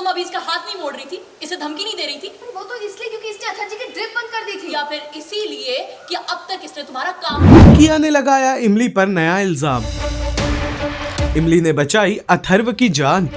तुम अभी इसका हाथ नहीं मोड़ रही थी, इसे धमकी नहीं दे रही थी? वो तो इसलिए क्योंकि इसने अथर्व जी की ड्रिप बंद कर दी थी। या फिर इसीलिए कि अब तक इसने तुम्हारा काम किया ने लगाया इमली पर नया इल्जाम। इमली ने बचाई अथर्व की जान।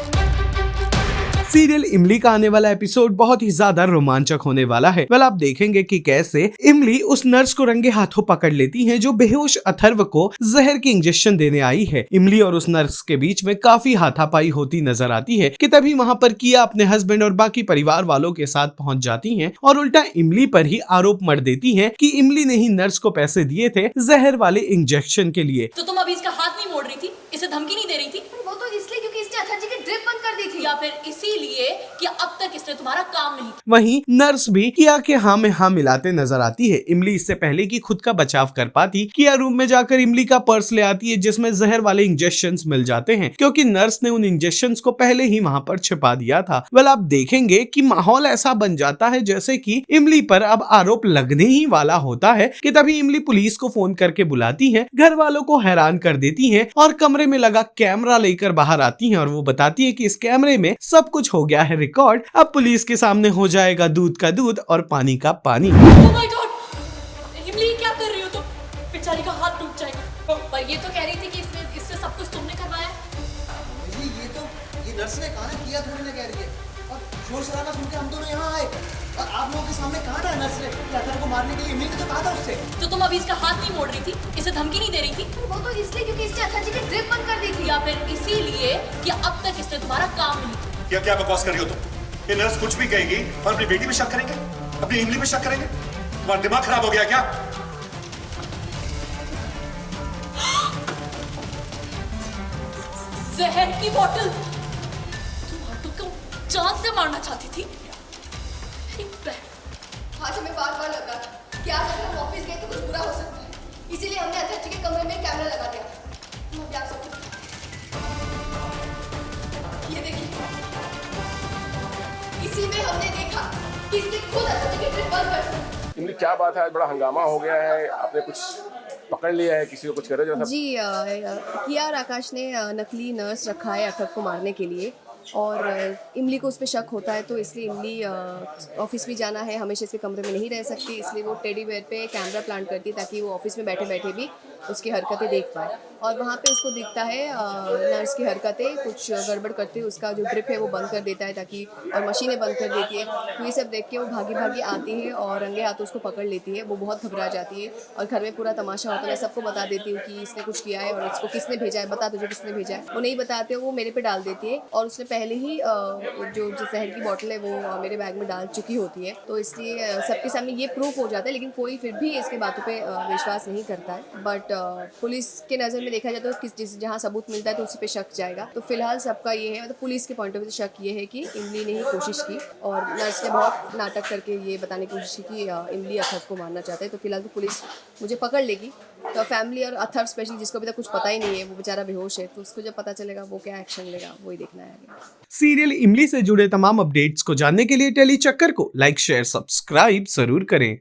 सीरियल इमली का आने वाला एपिसोड बहुत ही ज्यादा रोमांचक होने वाला है। वेल आप देखेंगे कि कैसे इमली उस नर्स को रंगे हाथों पकड़ लेती है जो बेहोश अथर्व को जहर की इंजेक्शन देने आई है। इमली और उस नर्स के बीच में काफी हाथापाई होती नजर आती है कि तभी वहां पर किया अपने हस्बैंड और बाकी परिवार वालों के साथ पहुंच जाती है और उल्टा इमली पर ही आरोप मढ़ देती है कि इमली ने ही नर्स को पैसे दिए थे जहर वाले इंजेक्शन के लिए। तो तुम अभी इसका हाथ नहीं मोड़ रही थी, इसे धमकी नहीं दे रही थी? वो तो इसलिए क्योंकि इसने अथर्व जी की ड्रिप बंद कर दी थी। या फिर इसीलिए कि अब तक इसने तुम्हारा काम नहीं किया? वहीं नर्स भी किया के हाँ में हाँ मिलाते नजर आती है। इमली इससे पहले कि खुद का बचाव कर पाती, किया रूम में जाकर इमली का पर्स ले आती है जिसमें जहर वाले इंजेक्शंस मिल जाते हैं क्योंकि नर्स ने उन इंजेक्शंस को पहले ही वहां पर छिपा दिया था। वेल आप देखेंगे कि माहौल ऐसा बन जाता है जैसे कि इमली पर अब आरोप लगने ही वाला होता है कि तभी इमली पुलिस को फोन करके बुलाती है, घर वालों को हैरान कर देती है और कमरे में लगा कैमरा लेकर बाहर आती है और वो बताती है कि इस कैमरे में सब कुछ हो गया है रिकॉर्ड, अब पुलिस के सामने हो जाएगा दूध का दूध और पानी का पानी। Oh my God! इमली क्या कर रही हो तुम? बेचारी का हाथ टूट जाएगा। पर ये तो कह रही थी कि इससे सब कुछ तुमने करवाया। ये नर्स ने कहा ना, किया थोड़ी ना कह रही है। और शोर शराबा सुन के हम दोनों यहाँ आए और आप लोगों के सामने कहा ना नर्स ने कि अथर्व को मारने के लिए इमली ने तो कहा था उससे। तो तुम अभी इसका हाथ नहीं मोड़ रही थी, इसे धमकी नहीं दे रही थी? वो तो इसलिए क्योंकि इसने अथर्व जी की ड्रिप बंद कर दी थी। या फिर इसीलिए कि अब तक इसने तुम्हारा काम नहीं किया? क्या क्या बकवास कर रही हो तुम? ये नर्स कुछ भी कहेगी और अपनी बेटी पे शक करेंगे, अपनी इमली पे शक करेंगे? तुम्हारा दिमाग खराब हो गया क्या? जहर की बोतल तुम ऑटो को जान से मारना चाहती थी? आज हमें बार बार लगा कि आज अगर हम ऑफिस गए तो कुछ बुरा हो सकता है, इसीलिए हमने अथर्व जी के कमरे में कैमरा लगा दिया था। हम अभी आप सबको ये देखिए, इसी में हमने देखा कि इसने खुद अथर्व जी की ड्रिप बंद कर दी। इमली क्या बात है, आज बड़ा हंगामा हो गया है, आपने कुछ पकड़ लिया है, किसी को कुछ करे जैसा? जी किया और आकाश ने नकली नर्स रखा है अथर्व को मारने के लिए और इमली को उस पर शक होता है, तो इसलिए इमली ऑफिस भी जाना है, हमेशा इसके कमरे में नहीं रह सकती, इसलिए वो टेडी बेयर पे कैमरा प्लांट करती है ताकि वो ऑफिस में बैठे बैठे भी उसकी हरकतें देख पाए। और वहाँ पे उसको दिखता है नर्स की हरकतें कुछ गड़बड़ करते हुए, उसका जो ड्रिप है वो बंद कर देता है ताकि, और मशीनें बंद कर देती है। तो ये सब देख के वो भागी भागी आती है और रंगे हाथों उसको पकड़ लेती है। वो बहुत घबरा जाती है और घर में पूरा तमाशा होता है। मैं सबको बता देती हूँ कि इसने कुछ किया है और इसको किसने भेजा है, बता तुझे किसने भेजा है। वो नहीं बताते, वो मेरे पे डाल देती है और उसने पहले ही जो जहर की बोतल है वो मेरे बैग में डाल चुकी होती है, तो इसलिए सबके सामने ये प्रूफ हो जाता है। लेकिन कोई फिर भी इसके बातों पे विश्वास नहीं करता है। बट पुलिस के नज़र में देखा जाए तो किस जहाँ सबूत मिलता है तो उसी पे शक जाएगा। तो फिलहाल सबका ये है, मतलब पुलिस के पॉइंट ऑफ व्यू से शक ये है कि इमली ने ही कोशिश की और नर्स ने बहुत नाटक करके ये बताने की कोशिश की कि इमली अथर्व को मारना चाहता है। तो फिलहाल तो पुलिस मुझे पकड़ लेगी, तो फैमिली और अथर्व स्पेशली जिसको अभी तक कुछ पता ही नहीं है, वो बेचारा बेहोश है, तो उसको जब पता चलेगा वो क्या एक्शन लेगा वही देखना है आगे। सीरियल इमली से जुड़े तमाम अपडेट्स को जानने के लिए टेली चक्कर को लाइक शेयर सब्सक्राइब जरूर करें।